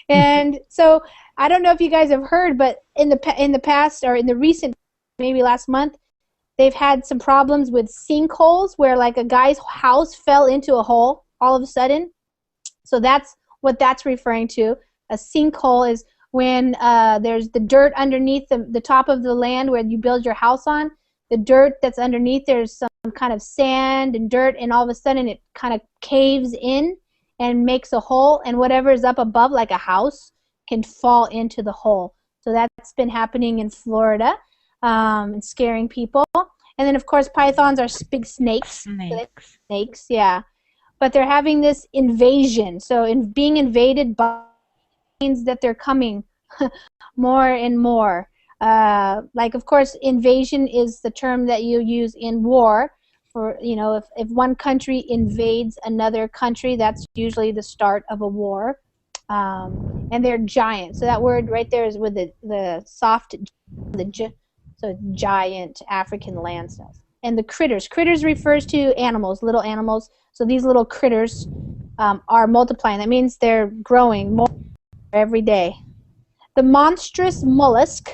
And so I don't know if you guys have heard, but in the past or in the recent, maybe last month, they've had some problems with sinkholes where like a guy's house fell into a hole all of a sudden. So that's what that's referring to. A sinkhole is when there's the dirt underneath the top of the land where you build your house on. The dirt that's underneath, there's some kind of sand and dirt, and all of a sudden it kind of caves in and makes a hole, and whatever is up above, like a house, can fall into the hole. So that's been happening in Florida and scaring people. And then, of course, pythons are big snakes. Snakes, yeah. But they're having this invasion. So being invaded by means that they're coming more and more. Like, of course, invasion is the term that you use in war. For, you know, if one country invades another country, that's usually the start of a war. And they're giant. So that word right there is with the soft, so giant African land snails. And the critters. Critters refers to animals, little animals. So these little critters are multiplying. That means they're growing more every day. The monstrous mollusk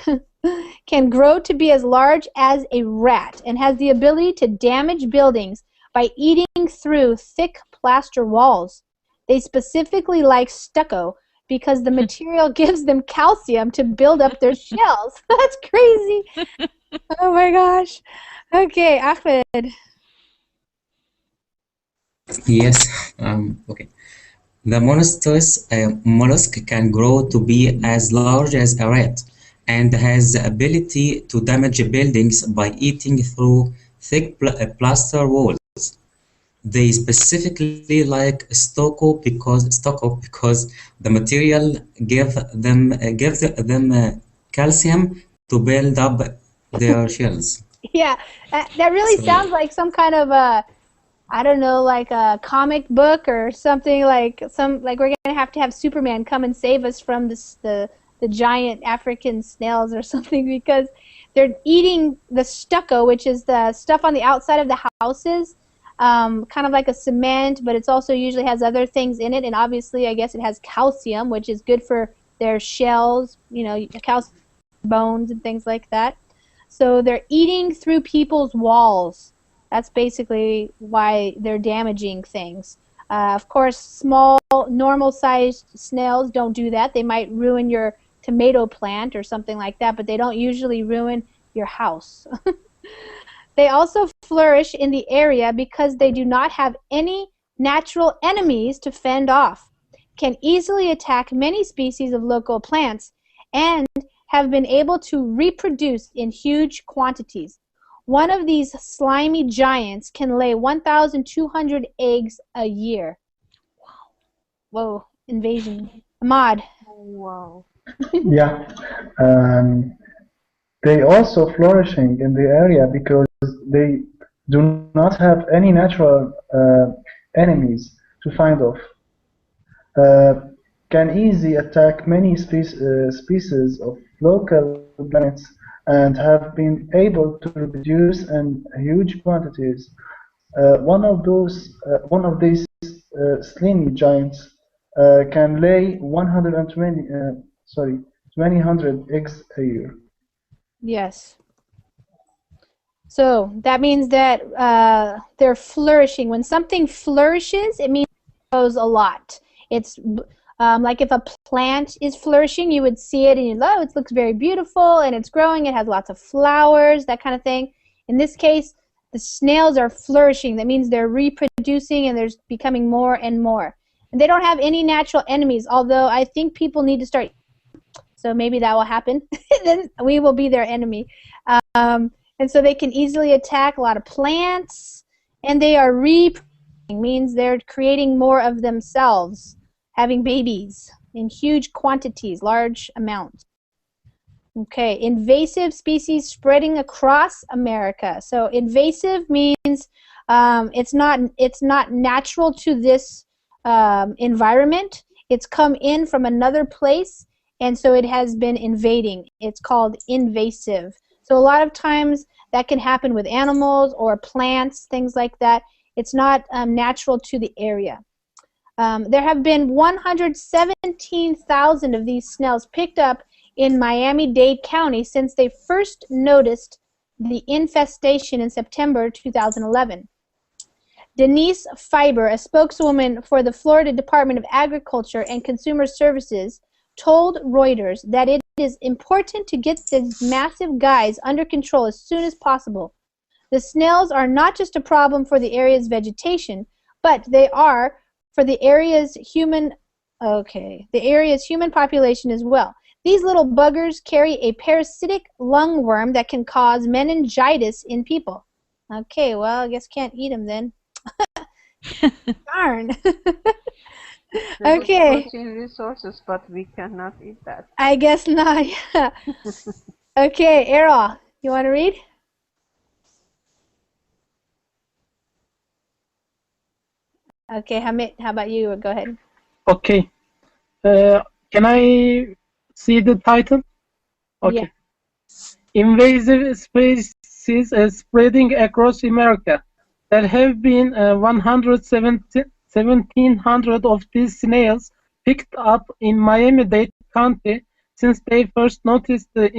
can grow to be as large as a rat and has the ability to damage buildings by eating through thick plaster walls. They specifically like stucco because the material gives them calcium to build up their shells. That's crazy. Oh my gosh. Okay, Ahmed. Yes. Okay. The monstrous mollusk can grow to be as large as a rat and has the ability to damage buildings by eating through thick plaster walls. They specifically like stucco because the material gives them calcium to build up their shells. Yeah, that really sounds like some kind of a, I don't know, like a comic book or something, like we're gonna have to have Superman come and save us from the giant African snails or something, because they're eating the stucco, which is the stuff on the outside of the houses, kind of like a cement, but it's also usually has other things in it, and obviously I guess it has calcium, which is good for their shells, you know, calcium bones and things like that. So they're eating through people's walls. That's basically why they're damaging things. Of course, small, normal-sized snails don't do that. They might ruin your tomato plant or something like that, but they don't usually ruin your house. They also flourish in the area because they do not have any natural enemies to fend off, can easily attack many species of local plants, and have been able to reproduce in huge quantities. One of these slimy giants can lay 1,200 eggs a year. Wow. Whoa, invasion. Ahmad. Wow. Yeah. They also flourishing in the area because they do not have any natural enemies to find off. Can easily attack many species of local plants and have been able to reproduce in huge quantities. One of these slimy giants can lay 200 eggs a year. Yes. So that means that they're flourishing. When something flourishes, it means it grows a lot. It's like if a plant is flourishing, you would see it and you'd oh, it looks very beautiful and it's growing, it has lots of flowers, that kind of thing. In this case, The snails are flourishing. That means they're reproducing and there's becoming more and more. And they don't have any natural enemies, although I think people need to start. So maybe that will happen. Then we will be their enemy. And so they can easily attack a lot of plants, and they are reproducing, means they're creating more of themselves, having babies in huge quantities, large amounts. Okay, invasive species spreading across America. So invasive means it's not natural to this environment. It's come in from another place, and so it has been invading. It's called invasive. So a lot of times that can happen with animals or plants, things like that. It's not natural to the area. There have been 117,000 of these snails picked up in Miami-Dade County since they first noticed the infestation in September 2011. Denise Fiber, a spokeswoman for the Florida Department of Agriculture and Consumer Services, told Reuters that it is important to get these massive guys under control as soon as possible. The snails are not just a problem for the area's vegetation, but they are for the area's human population as well. These little buggers carry a parasitic lungworm that can cause meningitis in people. Okay, well, I guess can't eat them then. Darn. Okay. Protein resources, but we cannot eat that. I guess not. Yeah. Okay, Errol, you want to read? Okay, Hamid, how about you? Go ahead. Okay. Can I see the title? Okay. Yeah. Invasive species spreading across America. There have been 1,700 of these snails picked up in Miami-Dade County since they first noticed the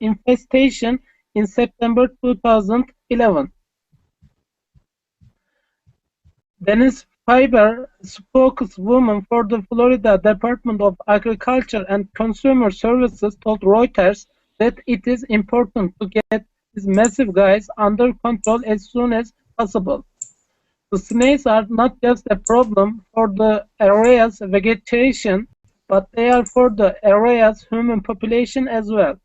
infestation in September 2011. Denise Fiber, spokeswoman for the Florida Department of Agriculture and Consumer Services, told Reuters that it is important to get these massive guys under control as soon as possible. The snails are not just a problem for the area's vegetation, but they are for the area's human population as well.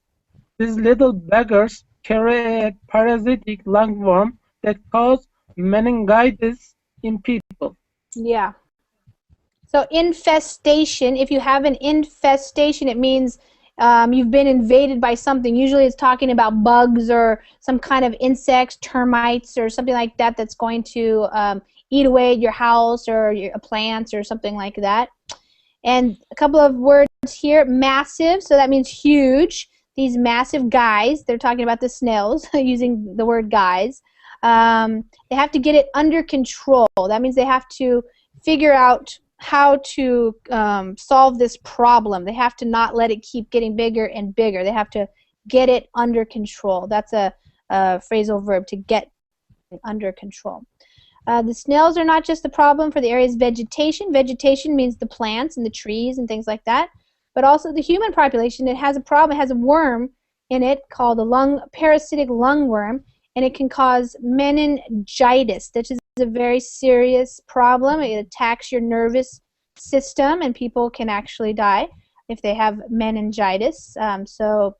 These little buggers carry a parasitic lungworm that causes meningitis in people. Yeah. So infestation, if you have an infestation, it means you've been invaded by something. Usually it's talking about bugs or some kind of insects, termites, or something like that that's going to eat away at your house or your plants or something like that. And a couple of words here, massive, so that means huge. These massive guys, they're talking about the snails, using the word guys. They have to get it under control. That means they have to figure out how to solve this problem. They have to not let it keep getting bigger and bigger. They have to get it under control. That's a phrasal verb, to get under control. The snails are not just a problem for the area's vegetation. Vegetation means the plants and the trees and things like that, but also the human population. It has a problem. It has a worm in it called a parasitic lungworm, and it can cause meningitis. That is a very serious problem. It attacks your nervous system, and people can actually die if they have meningitis. So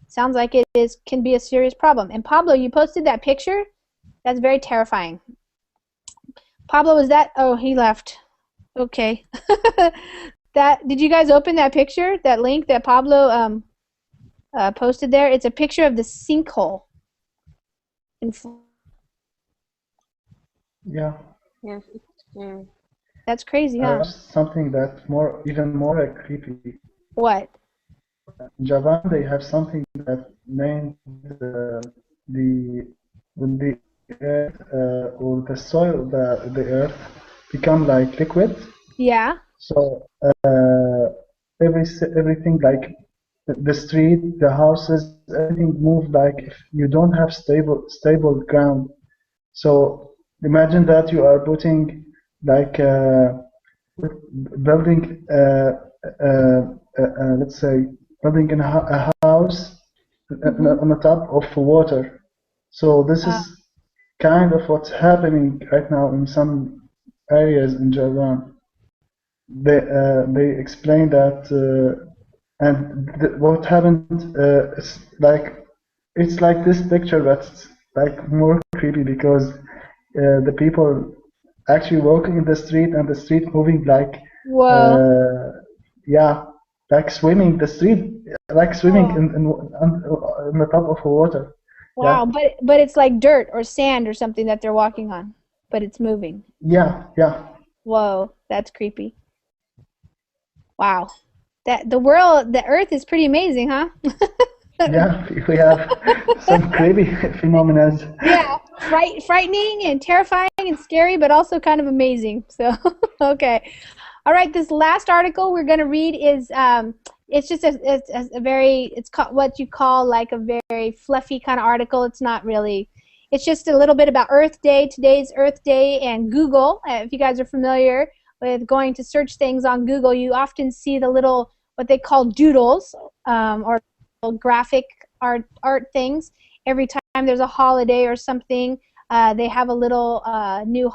sounds like it can be a serious problem. And Pablo, you posted that picture? That's very terrifying. Pablo, was that? Oh, he left. Okay. Did you guys open that picture, that link that Pablo posted there? It's a picture of the sinkhole. Yeah. Yes, it's scary. That's crazy, huh? Something that's even more creepy. What? In Japan, they have something that named when the earth or the soil, the earth become like liquid. Yeah. So everything like the street, the houses, everything move like if you don't have stable ground. So imagine that you are putting like building let's say building in a house on the top of water. So this is kind of what's happening right now in some areas in Japan. They explain that, and what happened is like it's like this picture, but it's like more creepy because the people actually walking in the street and the street moving like yeah, like swimming the street, like swimming in the top of water. Wow, but it's like dirt or sand or something that they're walking on, but it's moving. Yeah, yeah. Whoa, that's creepy. Wow, the Earth is pretty amazing, huh? Yeah, we have some creepy phenomena. Yeah, frightening and terrifying and scary, but also kind of amazing. So, okay. All right, this last article we're going to read is, it's just a very, it's what you call like a very fluffy kind of article. It's not really, it's just a little bit about Earth Day. Today's Earth Day, and Google. If you guys are familiar with going to search things on Google, you often see the little, what they call doodles, or graphic art things. Every time there's a holiday or something, they have a little new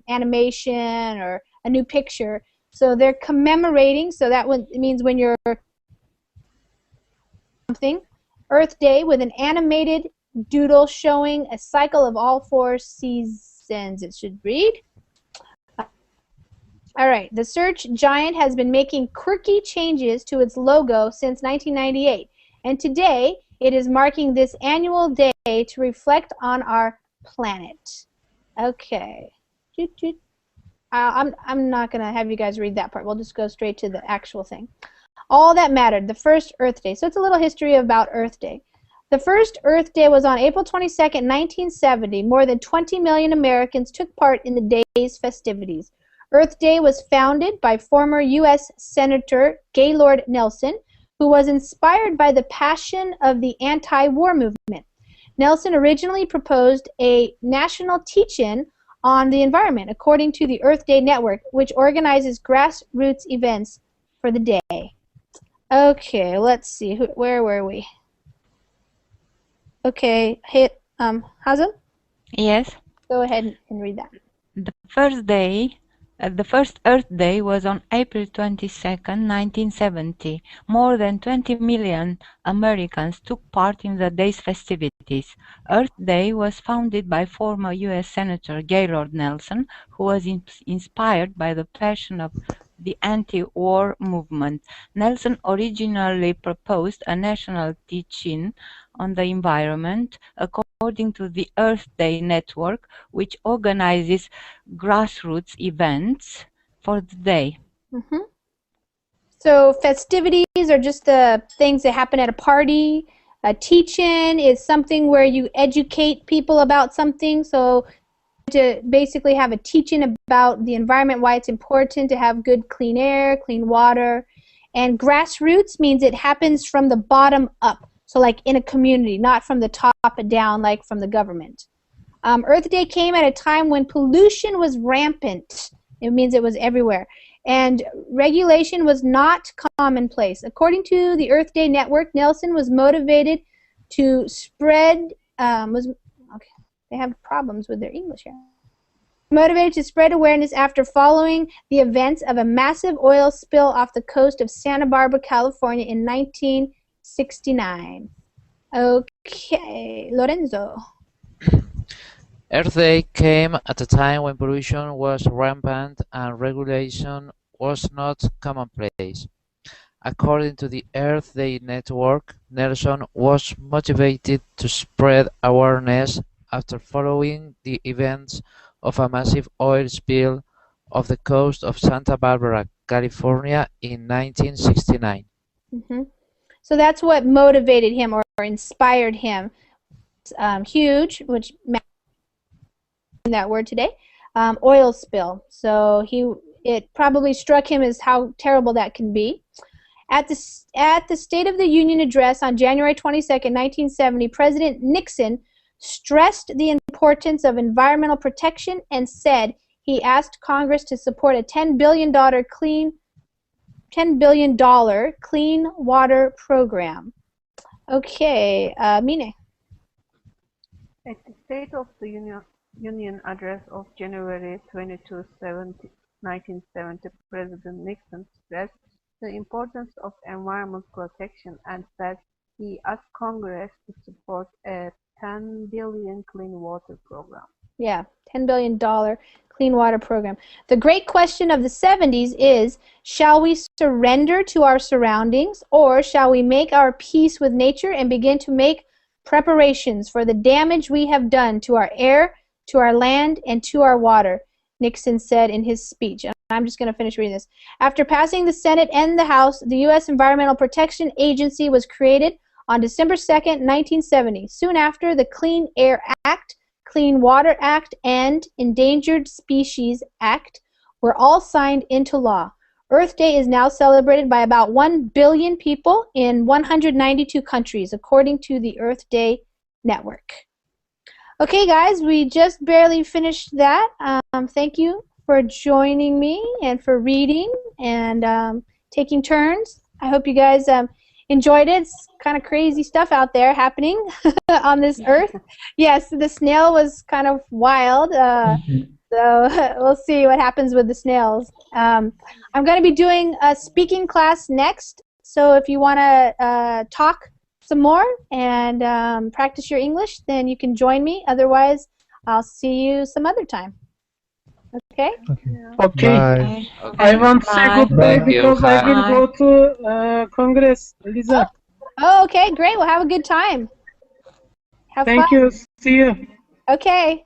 animation or a new picture. So they're commemorating, so that means when you're something, Earth Day with an animated doodle showing a cycle of all 4 seasons, it should read. All right, the search giant has been making quirky changes to its logo since 1998, and today it is marking this annual day to reflect on our planet. Okay. I'm not going to have you guys read that part. We'll just go straight to the actual thing. All that mattered, the first Earth Day. So it's a little history about Earth Day. The first Earth Day was on April 22nd, 1970. More than 20 million Americans took part in the day's festivities. Earth Day was founded by former U.S. Senator Gaylord Nelson, who was inspired by the passion of the anti-war movement. Nelson originally proposed a national teach-in on the environment, according to the Earth Day Network, which organizes grassroots events for the day. Okay, let's see. Where were we? Okay, Hazel? Yes. Go ahead and read that. The first Earth Day was on April 22nd, 1970. More than 20 million Americans took part in the day's festivities. Earth Day was founded by former U.S. Senator Gaylord Nelson, who was inspired by the passion of the anti-war movement. Nelson originally proposed a national teach-in on the environment, according to the Earth Day Network, which organizes grassroots events for the day. Mm-hmm. So festivities are just the things that happen at a party. A teach-in is something where you educate people about something. So to basically have a teach-in about the environment, why it's important to have good clean air, clean water. And grassroots means it happens from the bottom up. So like in a community, not from the top down like from the government. Earth Day came at a time when pollution was rampant. It means it was everywhere. And regulation was not commonplace. According to the Earth Day Network, Nelson was motivated to spread, they have problems with their English here. Motivated to spread awareness after following the events of a massive oil spill off the coast of Santa Barbara, California in 1969. Okay, Lorenzo. Earth Day came at a time when pollution was rampant and regulation was not commonplace. According to the Earth Day Network, Nelson was motivated to spread awareness after following the events of a massive oil spill off the coast of Santa Barbara, California in 1969. Mm-hmm. So that's what motivated him or inspired him. Huge, which that word today, oil spill. So it probably struck him as how terrible that can be. At the State of the Union address on January 22nd, 1970, President Nixon stressed the importance of environmental protection and said he asked Congress to support a $10 billion clean water program. Okay, Mine. At the State of the Union Union Address of January 22, 1970, President Nixon stressed the importance of environmental protection and said he asked Congress to support a $10 billion clean water program. Yeah, $10 billion clean water program. The great question of the 70s is, shall we surrender to our surroundings, or shall we make our peace with nature and begin to make preparations for the damage we have done to our air, to our land, and to our water? Nixon said in his speech. And I'm just going to finish reading this. After passing the Senate and the House, the U.S. Environmental Protection Agency was created on December 2nd, 1970. Soon after, the Clean Air Act, Clean Water Act, and Endangered Species Act were all signed into law. Earth Day is now celebrated by about 1 billion people in 192 countries, according to the Earth Day Network. Okay, guys, we just barely finished that. Thank you for joining me and for reading and taking turns. I hope you guys enjoyed it. It's kind of crazy stuff out there happening on this earth. Yes, the snail was kind of wild. So we'll see what happens with the snails. I'm going to be doing a speaking class next. So if you want to talk some more and practice your English, then you can join me. Otherwise, I'll see you some other time. Okay? Okay. Bye. I want to say goodbye because I will go to Congress, Lisa. Oh, okay, great. Well, have a good time. Have Thank fun. you. See you. Okay.